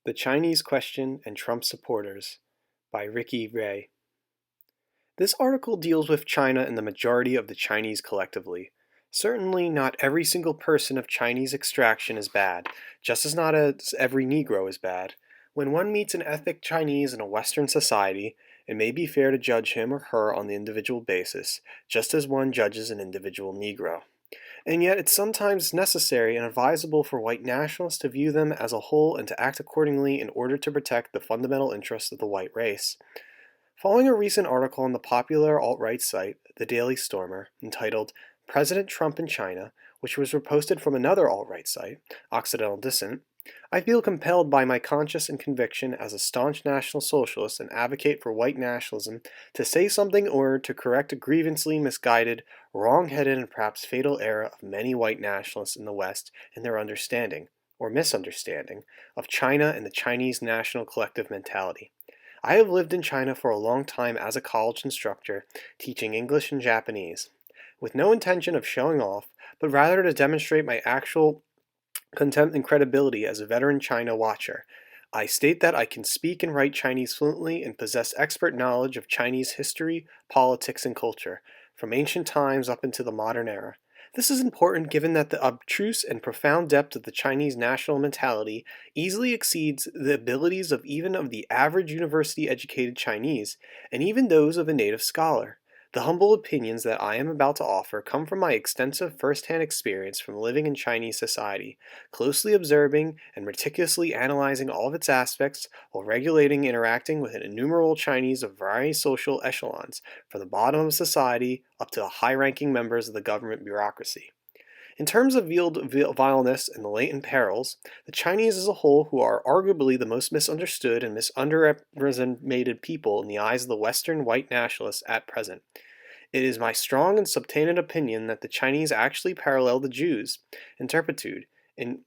The Chinese Question and Trump Supporters by Riki Rei. This article deals with China and the majority of the Chinese collectively. Certainly not every single person of Chinese extraction is bad, just as not as every Negro is bad. When one meets an ethnic Chinese in a Western society, it may be fair to judge him or her on the individual basis, just as one judges an individual Negro. And yet it's sometimes necessary and advisable for white nationalists to view them as a whole and to act accordingly in order to protect the fundamental interests of the white race. Following a recent article on the popular alt-right site, The Daily Stormer, entitled President Trump in China, which was reposted from another alt-right site, Occidental Dissent, I feel compelled by my conscience and conviction as a staunch National Socialist and advocate for white nationalism to say something in order to correct a grievously misguided, wrong-headed, and perhaps fatal error of many white nationalists in the West in their understanding, or misunderstanding, of China and the Chinese national collective mentality. I have lived in China for a long time as a college instructor, teaching English and Japanese, with no intention of showing off, but rather to demonstrate my actual contempt and credibility as a veteran China watcher. I state that I can speak and write Chinese fluently and possess expert knowledge of Chinese history, politics, and culture, from ancient times up into the modern era. This is important given that the abstruse and profound depth of the Chinese national mentality easily exceeds the abilities of even of the average university-educated Chinese, and even those of a native scholar. The humble opinions that I am about to offer come from my extensive first-hand experience from living in Chinese society, closely observing and meticulously analyzing all of its aspects while regulating and interacting with an innumerable Chinese of various social echelons, from the bottom of society up to the high-ranking members of the government bureaucracy. In terms of veiled vileness and the latent perils, the Chinese as a whole, who are arguably the most misunderstood and misunderrepresented people in the eyes of the Western white nationalists at present. It is my strong and substantiated opinion that the Chinese actually parallel the Jews in turpitude, in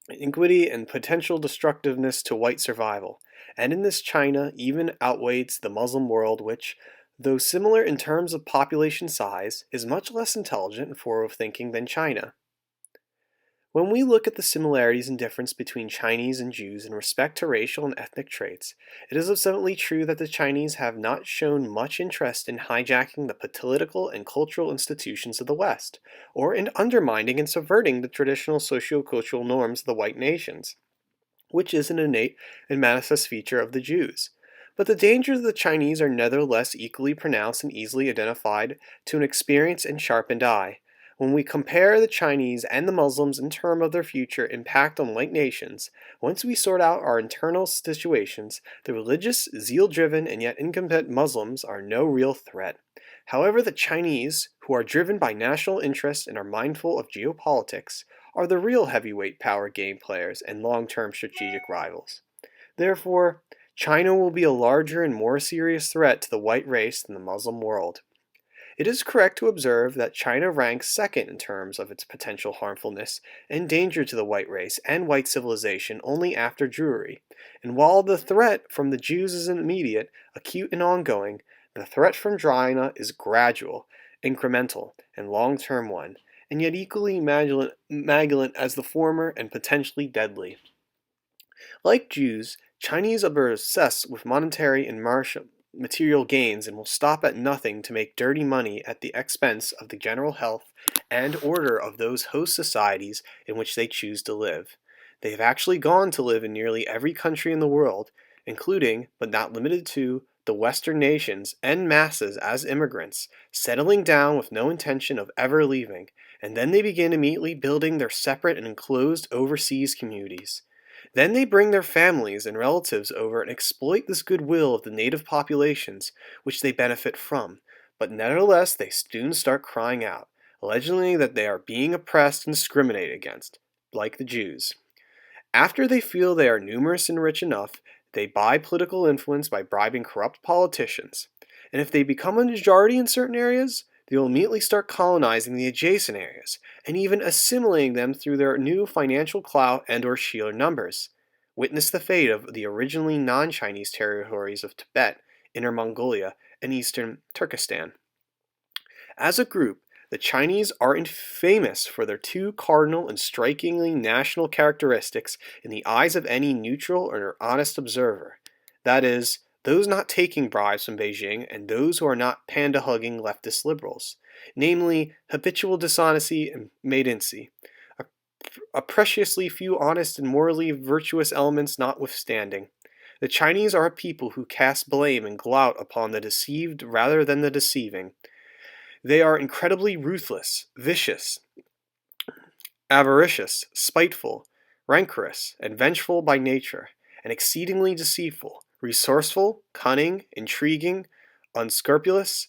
iniquity, and potential destructiveness to white survival, and in this China even outweighs the Muslim world which, though similar in terms of population size, is much less intelligent and forward-thinking than China. When we look at the similarities and difference between Chinese and Jews in respect to racial and ethnic traits, it is absolutely true that the Chinese have not shown much interest in hijacking the political and cultural institutions of the West, or in undermining and subverting the traditional socio-cultural norms of the white nations, which is an innate and manifest feature of the Jews. But the dangers of the Chinese are nevertheless equally pronounced and easily identified to an experienced and sharpened eye. When we compare the Chinese and the Muslims in terms of their future impact on white nations, once we sort out our internal situations, the religious, zeal-driven, and yet incompetent Muslims are no real threat. However, the Chinese, who are driven by national interests and are mindful of geopolitics, are the real heavyweight power game players and long-term strategic rivals. Therefore, China will be a larger and more serious threat to the white race than the Muslim world. It is correct to observe that China ranks second in terms of its potential harmfulness and danger to the white race and white civilization only after Jewry. And while the threat from the Jews is immediate, acute, and ongoing, the threat from China is gradual, incremental, and long-term one, and yet equally malignant as the former and potentially deadly. Like Jews, Chinese are obsessed with monetary and material gains and will stop at nothing to make dirty money at the expense of the general health and order of those host societies in which they choose to live. They have actually gone to live in nearly every country in the world, including, but not limited to, the Western nations en masses as immigrants, settling down with no intention of ever leaving, and then they begin immediately building their separate and enclosed overseas communities. Then they bring their families and relatives over and exploit this goodwill of the native populations, which they benefit from, but nevertheless they soon start crying out, alleging that they are being oppressed and discriminated against, like the Jews. After they feel they are numerous and rich enough, they buy political influence by bribing corrupt politicians. And if they become a majority in certain areas, they will immediately start colonizing the adjacent areas, and even assimilating them through their new financial clout and or sheer numbers. Witness the fate of the originally non-Chinese territories of Tibet, Inner Mongolia, and eastern Turkestan. As a group, The Chinese are infamous for their two cardinal and strikingly national characteristics in the eyes of any neutral or honest observer. That is, those not taking bribes from Beijing and those who are not panda-hugging leftist liberals, namely habitual dishonesty and maidency, a preciously few honest and morally virtuous elements notwithstanding. The Chinese are a people who cast blame and gloat upon the deceived rather than the deceiving. They are incredibly ruthless, vicious, avaricious, spiteful, rancorous, and vengeful by nature, and exceedingly deceitful, resourceful, cunning, intriguing, unscrupulous,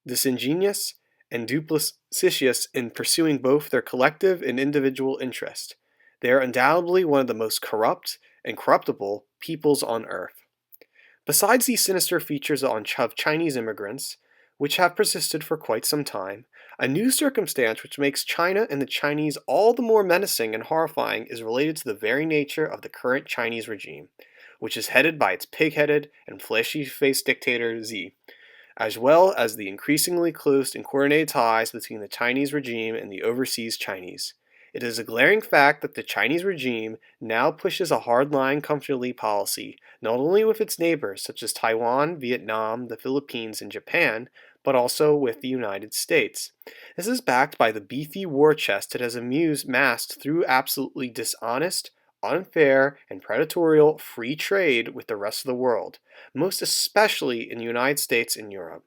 disingenuous, and duplicitous in pursuing both their collective and individual interest. They are undoubtedly one of the most corrupt and corruptible peoples on earth. Besides these sinister features of Chinese immigrants, which have persisted for quite some time, a new circumstance which makes China and the Chinese all the more menacing and horrifying is related to the very nature of the current Chinese regime, which is headed by its pig-headed and fleshy-faced dictator Xi, as well as the increasingly close and coordinated ties between the Chinese regime and the overseas Chinese. It is a glaring fact that the Chinese regime now pushes a hard-line comfortably policy, not only with its neighbors such as Taiwan, Vietnam, the Philippines, and Japan, but also with the United States. This is backed by the beefy war chest it has amassed through absolutely dishonest, unfair, and predatory free trade with the rest of the world, most especially in the United States and Europe.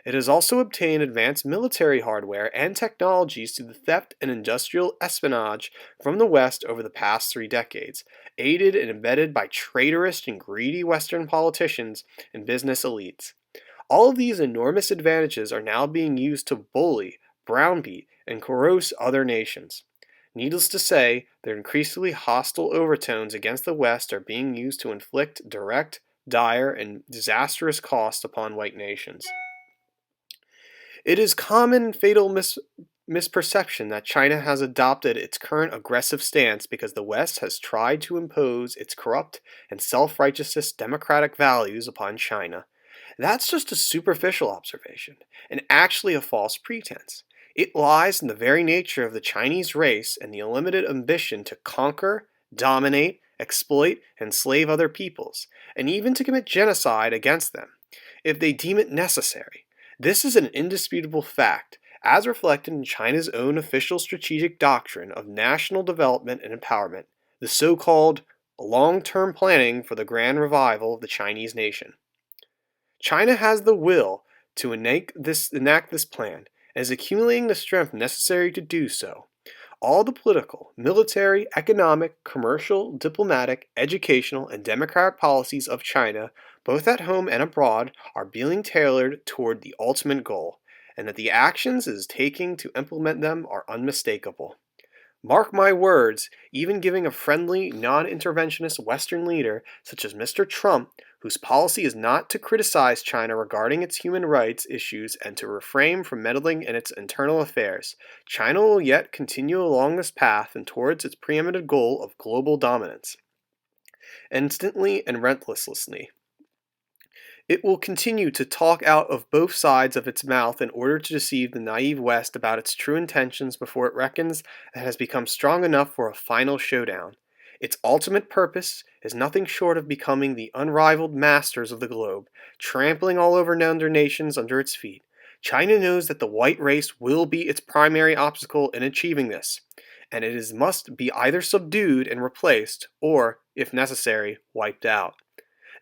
It has also obtained advanced military hardware and technologies through the theft and industrial espionage from the West over the past 3 decades, aided and abetted by traitorous and greedy Western politicians and business elites. All of these enormous advantages are now being used to bully, browbeat, and coerce other nations. Needless to say, their increasingly hostile overtones against the West are being used to inflict direct, dire, and disastrous costs upon white nations. It is common fatal misperception that China has adopted its current aggressive stance because the West has tried to impose its corrupt and self-righteous democratic values upon China. That's just a superficial observation, and actually a false pretense. It lies in the very nature of the Chinese race and the unlimited ambition to conquer, dominate, exploit, and enslave other peoples, and even to commit genocide against them, if they deem it necessary. This is an indisputable fact, as reflected in China's own official strategic doctrine of national development and empowerment, the so-called long-term planning for the grand revival of the Chinese nation. China has the will to enact this plan and is accumulating the strength necessary to do so. All the political, military, economic, commercial, diplomatic, educational, and democratic policies of China, both at home and abroad, are being tailored toward the ultimate goal, and that the actions it is taking to implement them are unmistakable. Mark my words, even giving a friendly, non-interventionist Western leader such as Mr. Trump, whose policy is not to criticize China regarding its human rights issues and to refrain from meddling in its internal affairs, China will yet continue along this path and towards its preeminent goal of global dominance, instantly and relentlessly. It will continue to talk out of both sides of its mouth in order to deceive the naive West about its true intentions before it reckons it has become strong enough for a final showdown. Its ultimate purpose is nothing short of becoming the unrivaled masters of the globe, trampling all over other nations under its feet. China knows that the white race will be its primary obstacle in achieving this, and must be either subdued and replaced, or, if necessary, wiped out.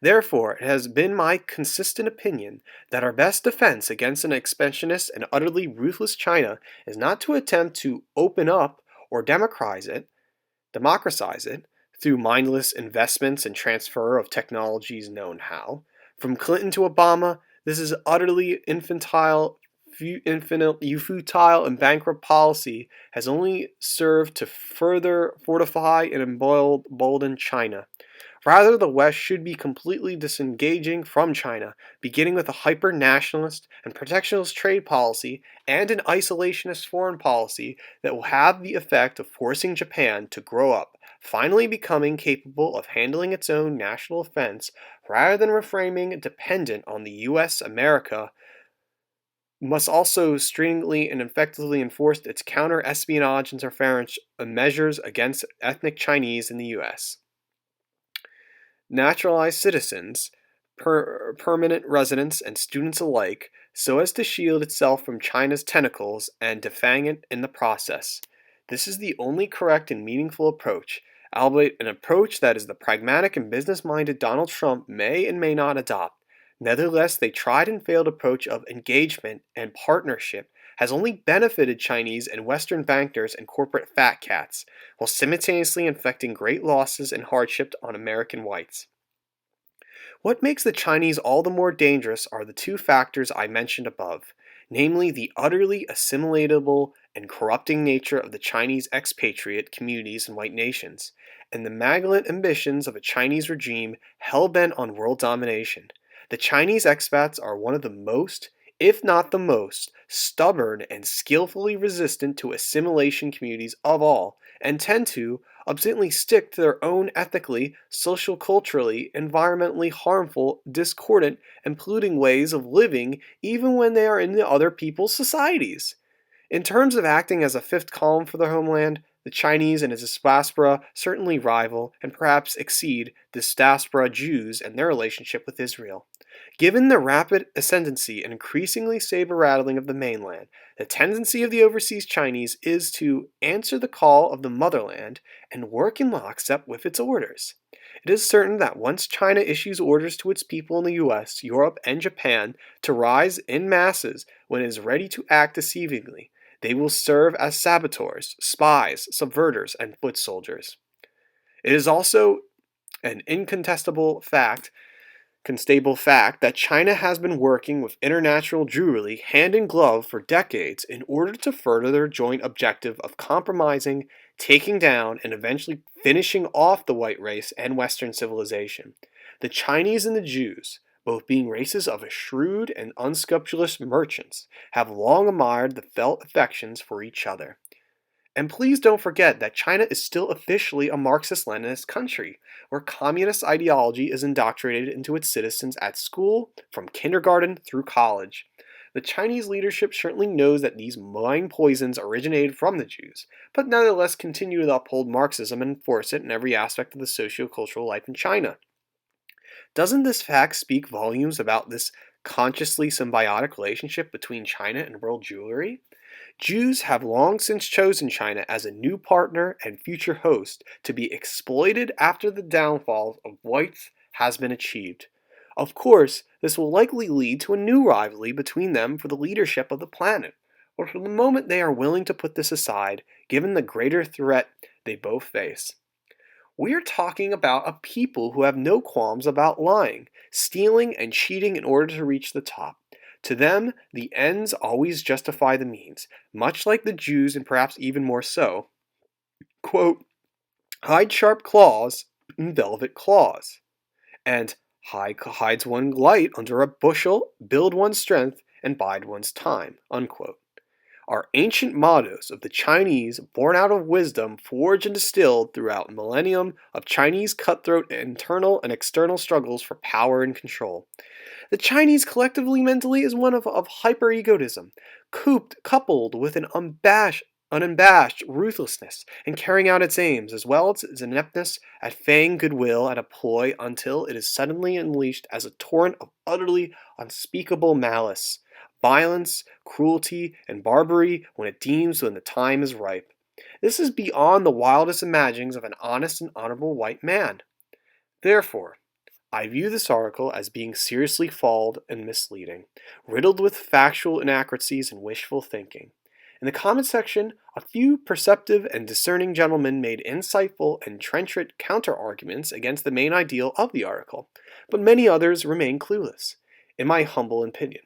Therefore, it has been my consistent opinion that our best defense against an expansionist and utterly ruthless China is not to attempt to open up or democratize it, through mindless investments and transfer of technologies known how. From Clinton to Obama, this is utterly futile and bankrupt policy has only served to further fortify and embolden China. Rather, the West should be completely disengaging from China, beginning with a hyper-nationalist and protectionist trade policy and an isolationist foreign policy that will have the effect of forcing Japan to grow up, finally becoming capable of handling its own national defense rather than remaining dependent on the U.S. America must also stringently and effectively enforce its counter-espionage interference measures against ethnic Chinese in the U.S. Naturalized citizens, permanent residents, and students alike, so as to shield itself from China's tentacles and defang it in the process. This is the only correct and meaningful approach, albeit an approach that is the pragmatic and business-minded Donald Trump may and may not adopt. Nevertheless, the tried and failed approach of engagement and partnership has only benefited Chinese and Western bankers and corporate fat cats, while simultaneously inflicting great losses and hardship on American whites. What makes the Chinese all the more dangerous are the two factors I mentioned above, namely the utterly assimilatable and corrupting nature of the Chinese expatriate communities in white nations, and the malignant ambitions of a Chinese regime hell-bent on world domination. The Chinese expats are one of the most, if not the most, stubborn and skillfully resistant to assimilation communities of all, and tend to, obstinately stick to their own ethically, social culturally, environmentally harmful, discordant, and polluting ways of living even when they are in the other people's societies. In terms of acting as a fifth column for their homeland, the Chinese and its diaspora certainly rival and perhaps exceed the diaspora Jews and their relationship with Israel. Given the rapid ascendancy and increasingly saber-rattling of the mainland, the tendency of the overseas Chinese is to answer the call of the motherland and work in lockstep with its orders. It is certain that once China issues orders to its people in the US, Europe, and Japan to rise in masses when it is ready to act deceivingly, they will serve as saboteurs, spies, subverters, and foot soldiers. It is also an constable fact that China has been working with international Jewry hand in glove for decades in order to further their joint objective of compromising, taking down, and eventually finishing off the white race and Western civilization. The Chinese and the Jews, both being races of shrewd and unscrupulous merchants, have long admired the felt affections for each other. And please don't forget that China is still officially a Marxist-Leninist country, where communist ideology is indoctrinated into its citizens at school, from kindergarten through college. The Chinese leadership certainly knows that these mind poisons originated from the Jews, but nevertheless continue to uphold Marxism and enforce it in every aspect of the socio-cultural life in China. Doesn't this fact speak volumes about this consciously symbiotic relationship between China and world Jewry? Jews have long since chosen China as a new partner and future host to be exploited after the downfall of whites has been achieved. Of course, this will likely lead to a new rivalry between them for the leadership of the planet, but for the moment they are willing to put this aside, given the greater threat they both face. We are talking about a people who have no qualms about lying, stealing, and cheating in order to reach the top. To them, the ends always justify the means, much like the Jews and perhaps even more so. Quote, hide sharp claws in velvet claws, and hides one light under a bushel, build one's strength, and bide one's time, unquote, are ancient mottos of the Chinese born out of wisdom forged and distilled throughout a millennium of Chinese cutthroat internal and external struggles for power and control. The Chinese collectively mentally is one of hyper-egotism, coupled with an unabashed ruthlessness in carrying out its aims, as well as its ineptness at feigning goodwill at a ploy until it is suddenly unleashed as a torrent of utterly unspeakable malice, violence, cruelty, and barbarity when it deems when the time is ripe. This is beyond the wildest imaginings of an honest and honorable white man. Therefore, I view this article as being seriously flawed and misleading, riddled with factual inaccuracies and wishful thinking. In the comment section, a few perceptive and discerning gentlemen made insightful and trenchant counter-arguments against the main ideal of the article, but many others remain clueless, in my humble opinion.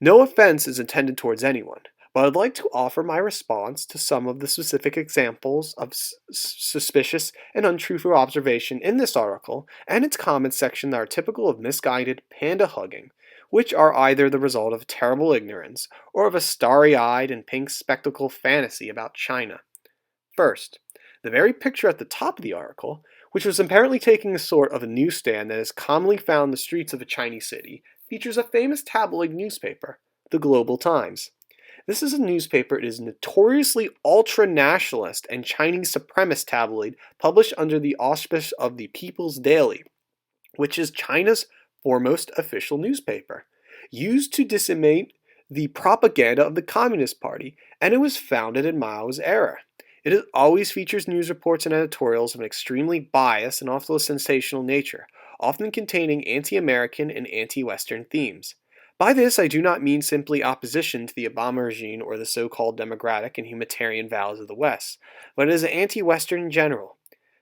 No offense is intended towards anyone, but I'd like to offer my response to some of the specific examples of suspicious and untruthful observation in this article and its comments section that are typical of misguided panda hugging, which are either the result of terrible ignorance or of a starry-eyed and pink-spectacled fantasy about China. First, the very picture at the top of the article, which was apparently taking the sort of a newsstand that is commonly found in the streets of a Chinese city, features a famous tabloid newspaper, the Global Times. This is a newspaper. It is notoriously ultra-nationalist and Chinese supremacist tabloid published under the auspice of the People's Daily, which is China's foremost official newspaper, used to disseminate the propaganda of the Communist Party, and it was founded in Mao's era. It always features news reports and editorials of an extremely biased and also sensational nature, often containing anti-American and anti-Western themes. By this, I do not mean simply opposition to the Obama regime or the so-called democratic and humanitarian values of the West, but it is anti-Western in general.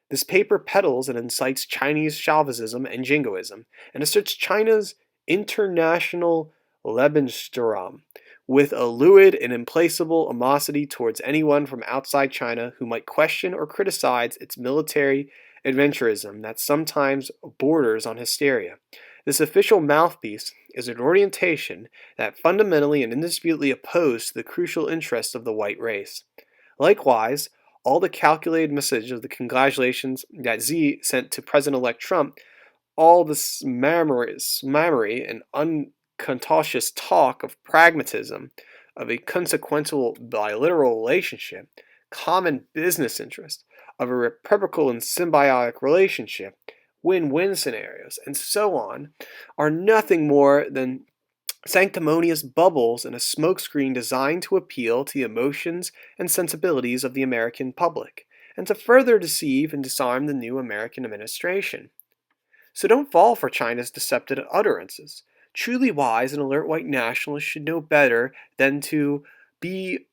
This paper peddles and incites Chinese Chauvinism and Jingoism, and asserts China's international Lebensraum, with a lewd and implacable animosity towards anyone from outside China who might question or criticize its military adventurism that sometimes borders on hysteria. This official mouthpiece is an orientation that fundamentally and indisputably opposed to the crucial interests of the white race. Likewise, all the calculated message of the congratulations that Xi sent to President-elect Trump, all the smammery and uncontentious talk of pragmatism, of a consequential bilateral relationship, common business interest, of a reciprocal and symbiotic relationship, win-win scenarios, and so on, are nothing more than sanctimonious bubbles in a smokescreen designed to appeal to the emotions and sensibilities of the American public, and to further deceive and disarm the new American administration. So don't fall for China's deceptive utterances. Truly wise and alert white nationalists should know better than to be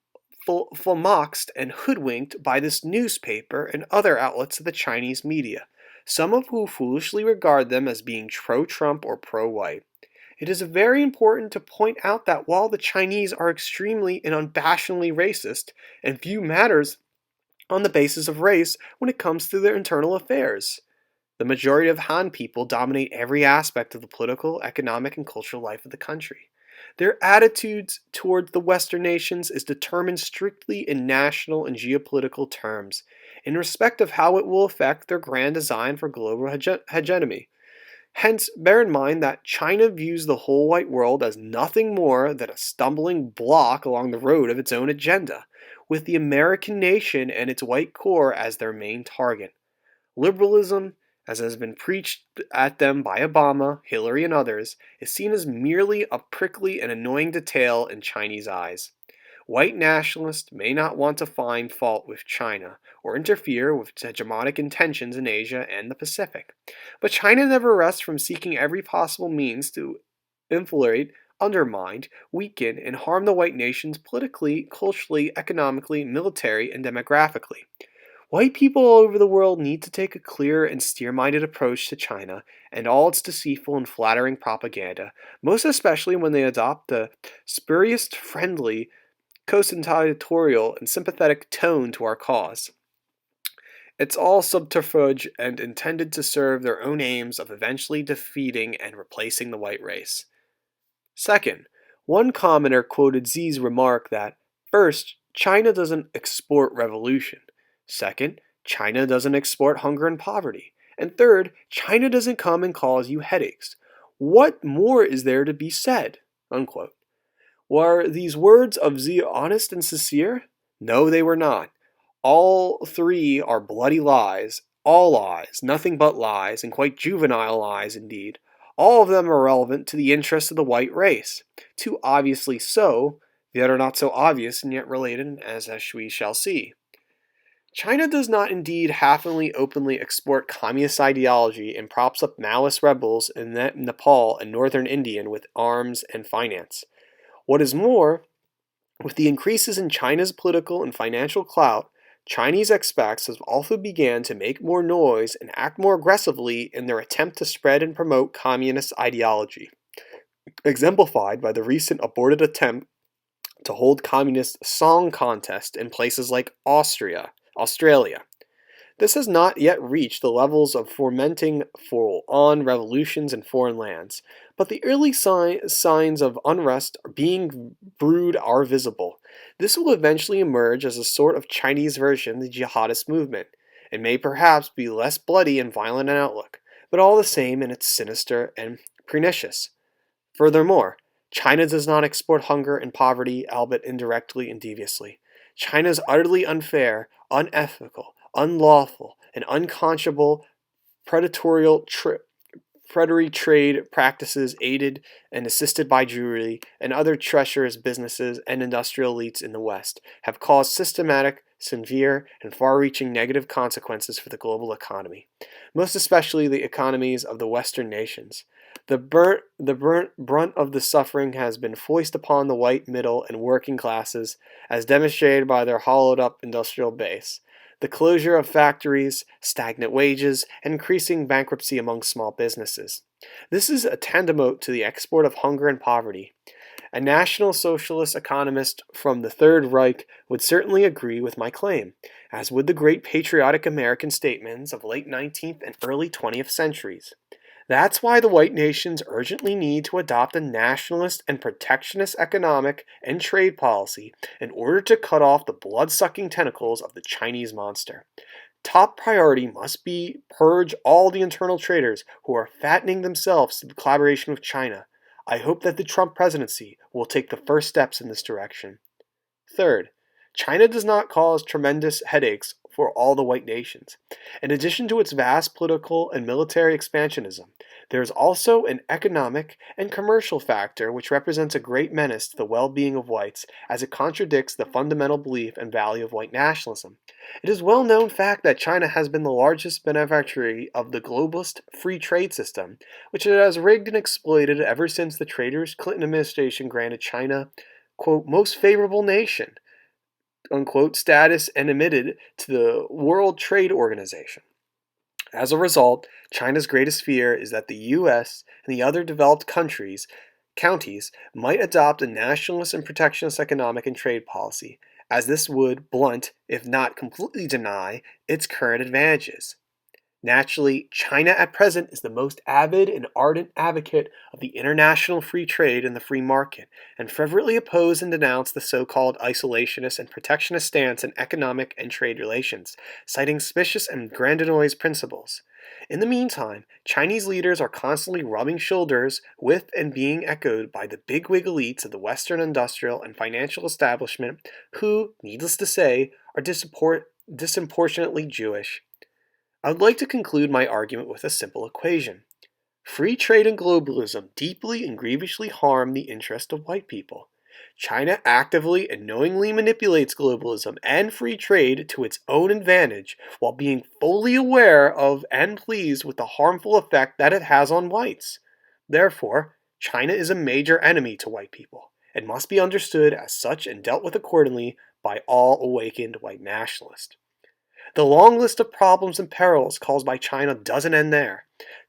flummoxed and hoodwinked by this newspaper and other outlets of the Chinese media, some of whom foolishly regard them as being pro-Trump or pro-white. It is very important to point out that while the Chinese are extremely and unabashedly racist and view matters on the basis of race when it comes to their internal affairs, the majority of Han people dominate every aspect of the political, economic, and cultural life of the country. Their attitudes towards the Western nations is determined strictly in national and geopolitical terms, in respect of how it will affect their grand design for global hegemony. Hence, bear in mind that China views the whole white world as nothing more than a stumbling block along the road of its own agenda, with the American nation and its white core as their main target. Liberalism, as has been preached at them by Obama, Hillary, and others, is seen as merely a prickly and annoying detail in Chinese eyes. White nationalists may not want to find fault with China or interfere with its hegemonic intentions in Asia and the Pacific, but China never rests from seeking every possible means to infiltrate, undermine, weaken, and harm the white nations politically, culturally, economically, military, and demographically. White people all over the world need to take a clear and steer-minded approach to China and all its deceitful and flattering propaganda, most especially when they adopt the spurious, friendly, conspiratorial, and sympathetic tone to our cause. It's all subterfuge and intended to serve their own aims of eventually defeating and replacing the white race. Second, one commenter quoted Xi's remark that, first, China doesn't export revolution. Second, China doesn't export hunger and poverty. And third, China doesn't come and cause you headaches. What more is there to be said? Unquote. Were these words of Xi honest and sincere? No, they were not. All three are bloody lies, all lies, nothing but lies, and quite juvenile lies indeed. All of them are relevant to the interests of the white race. Too obviously so, the other not so obvious and yet related, as we shall see. China does not indeed happily openly export communist ideology and props up Maoist rebels in Nepal and northern India with arms and finance. What is more, with the increases in China's political and financial clout, Chinese expats have also began to make more noise and act more aggressively in their attempt to spread and promote communist ideology, exemplified by the recent aborted attempt to hold communist song contest in places like Australia. This has not yet reached the levels of fomenting full-on revolutions in foreign lands, but the early signs of unrest being brewed are visible. This will eventually emerge as a sort of Chinese version of the jihadist movement. It may perhaps be less bloody and violent in outlook, but all the same in its sinister and pernicious. Furthermore, China does not export hunger and poverty, albeit indirectly and deviously. China is utterly unfair, unethical, unlawful, and unconscionable predatory trade practices aided and assisted by Jewry and other treacherous businesses and industrial elites in the West have caused systematic, severe, and far-reaching negative consequences for the global economy, most especially the economies of the Western nations. The brunt of the suffering has been foisted upon the white, middle, and working classes, as demonstrated by their hollowed-up industrial base. The closure of factories, stagnant wages, and increasing bankruptcy among small businesses. This is a tantamount to the export of hunger and poverty. A National Socialist economist from the Third Reich would certainly agree with my claim, as would the great patriotic American statesmen of late 19th and early 20th centuries. That's why the white nations urgently need to adopt a nationalist and protectionist economic and trade policy in order to cut off the blood-sucking tentacles of the Chinese monster. Top priority must be purge all the internal traders who are fattening themselves through collaboration with China. I hope that the Trump presidency will take the first steps in this direction. Third, China does not cause tremendous headaches for all the white nations. In addition to its vast political and military expansionism, there is also an economic and commercial factor which represents a great menace to the well-being of whites, as it contradicts the fundamental belief and value of white nationalism. It is a well-known fact that China has been the largest beneficiary of the globalist free trade system, which it has rigged and exploited ever since the Traitors Clinton administration granted China, quote, most favorable nation, unquote, status and admitted to the World Trade Organization. As a result, China's greatest fear is that the U.S. and the other developed counties might adopt a nationalist and protectionist economic and trade policy, as this would blunt, if not completely deny, its current advantages. Naturally, China at present is the most avid and ardent advocate of the international free trade and the free market, and fervently oppose and denounce the so-called isolationist and protectionist stance in economic and trade relations, citing specious and grandiose principles. In the meantime, Chinese leaders are constantly rubbing shoulders with and being echoed by the bigwig elites of the Western industrial and financial establishment who, needless to say, are disproportionately Jewish. I would like to conclude my argument with a simple equation. Free trade and globalism deeply and grievously harm the interest of white people. China actively and knowingly manipulates globalism and free trade to its own advantage while being fully aware of and pleased with the harmful effect that it has on whites. Therefore, China is a major enemy to white people and must be understood as such and dealt with accordingly by all awakened white nationalists. The long list of problems and perils caused by China doesn't end there.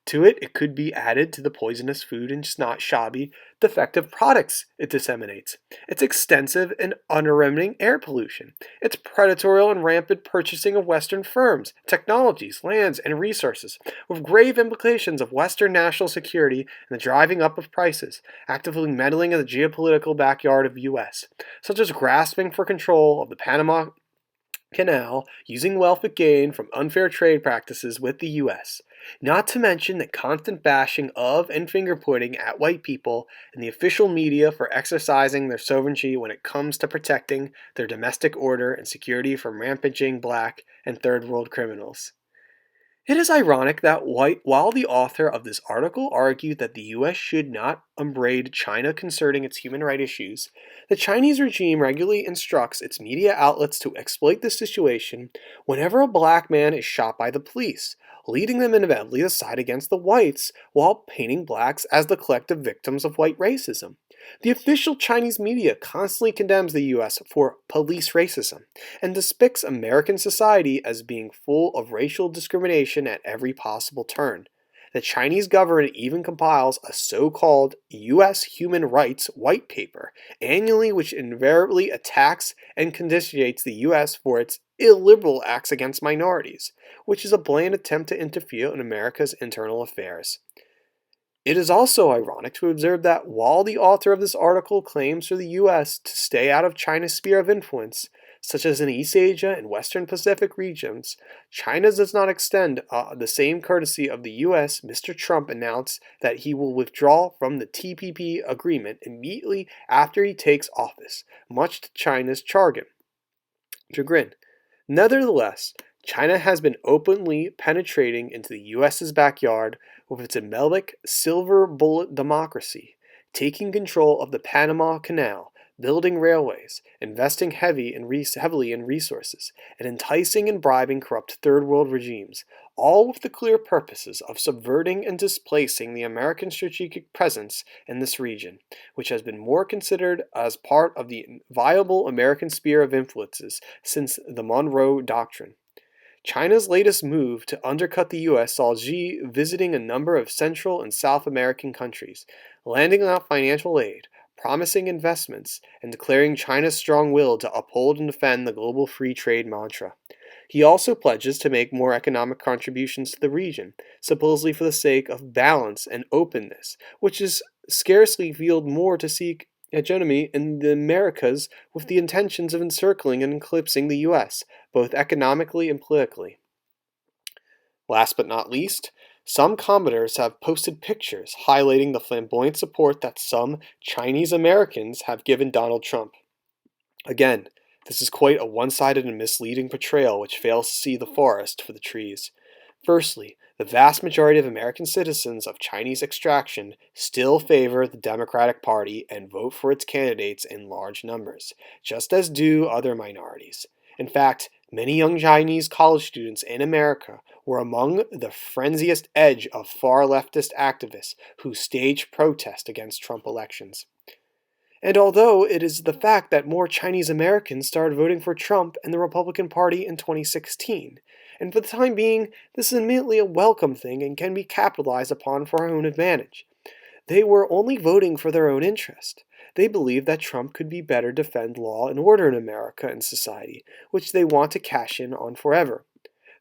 To it could be added to the poisonous food and shoddy, defective products it disseminates, its extensive and unremitting air pollution, its predatory and rampant purchasing of Western firms, technologies, lands, and resources, with grave implications of Western national security and the driving up of prices, actively meddling in the geopolitical backyard of the U.S., such as grasping for control of the Panama Canal, using wealth it gained from unfair trade practices with the U.S., not to mention the constant bashing of and finger-pointing at white people in the official media for exercising their sovereignty when it comes to protecting their domestic order and security from rampaging black and third world criminals. It is ironic that while the author of this article argued that the U.S. should not upbraid China concerning its human rights issues, the Chinese regime regularly instructs its media outlets to exploit this situation whenever a black man is shot by the police, leading them inevitably to side against the whites while painting blacks as the collective victims of white racism. The official Chinese media constantly condemns the U.S. for police racism and depicts American society as being full of racial discrimination at every possible turn. The Chinese government even compiles a so-called U.S. Human Rights White Paper annually, which invariably attacks and condemns the U.S. for its illiberal acts against minorities, which is a blatant attempt to interfere in America's internal affairs. It is also ironic to observe that while the author of this article claims for the U.S. to stay out of China's sphere of influence, such as in East Asia and Western Pacific regions, China does not extend the same courtesy of the U.S. Mr. Trump announced that he will withdraw from the TPP agreement immediately after he takes office, much to China's chagrin. Nevertheless, China has been openly penetrating into the U.S.'s backyard with its emblematic silver bullet democracy, taking control of the Panama Canal, building railways, investing heavily in resources, and enticing and bribing corrupt third world regimes, all with the clear purposes of subverting and displacing the American strategic presence in this region, which has been more considered as part of the viable American sphere of influences since the Monroe Doctrine. China's latest move to undercut the U.S. saw Xi visiting a number of Central and South American countries, landing out financial aid, promising investments, and declaring China's strong will to uphold and defend the global free trade mantra. He also pledges to make more economic contributions to the region, supposedly for the sake of balance and openness, which is scarcely veiled more to seek hegemony in the Americas with the intentions of encircling and eclipsing the U.S., both economically and politically. Last but not least, some commenters have posted pictures highlighting the flamboyant support that some Chinese Americans have given Donald Trump. Again, this is quite a one-sided and misleading portrayal which fails to see the forest for the trees. Firstly, the vast majority of American citizens of Chinese extraction still favor the Democratic Party and vote for its candidates in large numbers, just as do other minorities. In fact, many young Chinese college students in America were among the frenziest edge of far leftist activists who staged protests against Trump elections. And although it is the fact that more Chinese Americans started voting for Trump and the Republican Party in 2016, and for the time being, this is immediately a welcome thing and can be capitalized upon for our own advantage. They were only voting for their own interest. They believe that Trump could be better defend law and order in America and society, which they want to cash in on forever.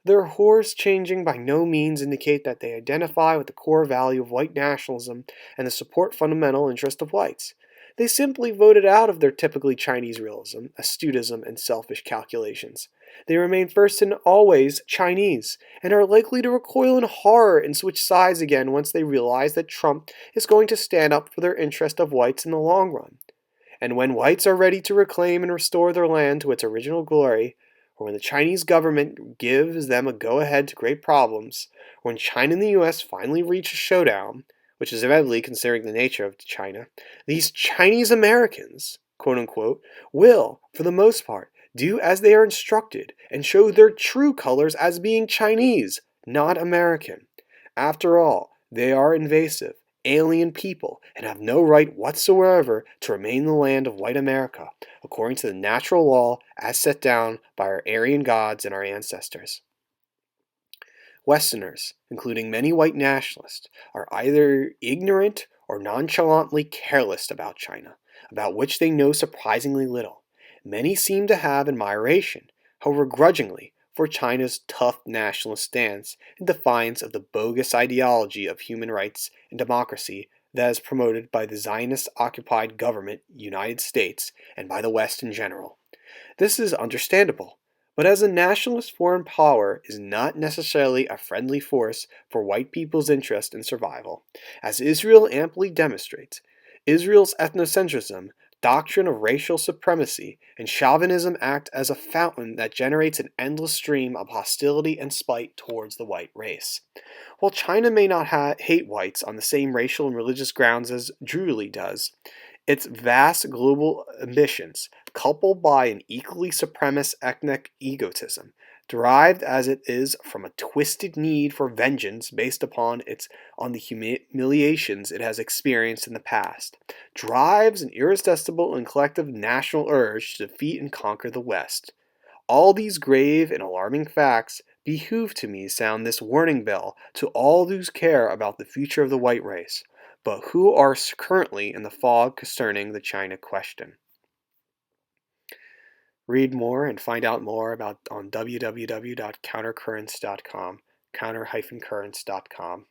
Their horse changing by no means indicate that they identify with the core value of white nationalism and the support fundamental interest of whites. They simply voted out of their typically Chinese realism, astutism, and selfish calculations. They remain first and always Chinese, and are likely to recoil in horror and switch sides again once they realize that Trump is going to stand up for their interest of whites in the long run. And when whites are ready to reclaim and restore their land to its original glory, or when the Chinese government gives them a go-ahead to great problems, or when China and the US finally reach a showdown, which is inevitably considering the nature of China, these Chinese Americans, quote unquote, will, for the most part, do as they are instructed and show their true colors as being Chinese, not American. After all, they are invasive, alien people and have no right whatsoever to remain in the land of white America, according to the natural law as set down by our Aryan gods and our ancestors. Westerners, including many white nationalists, are either ignorant or nonchalantly careless about China, about which they know surprisingly little. Many seem to have admiration, however grudgingly, for China's tough nationalist stance in defiance of the bogus ideology of human rights and democracy that is promoted by the Zionist-occupied government, United States, and by the West in general. This is understandable, but as a nationalist foreign power is not necessarily a friendly force for white people's interest and survival. As Israel amply demonstrates, Israel's ethnocentrism, doctrine of racial supremacy, and chauvinism act as a fountain that generates an endless stream of hostility and spite towards the white race. While China may not hate whites on the same racial and religious grounds as Jewry does, its vast global ambitions, coupled by an equally supremacist ethnic egotism, derived as it is from a twisted need for vengeance based on the humiliations it has experienced in the past, drives an irresistible and collective national urge to defeat and conquer the West. All these grave and alarming facts behoove to me sound this warning bell to all those care about the future of the white race, but who are currently in the fog concerning the China question. Read more and find out more on www.countercurrents.com, counter-currents.com.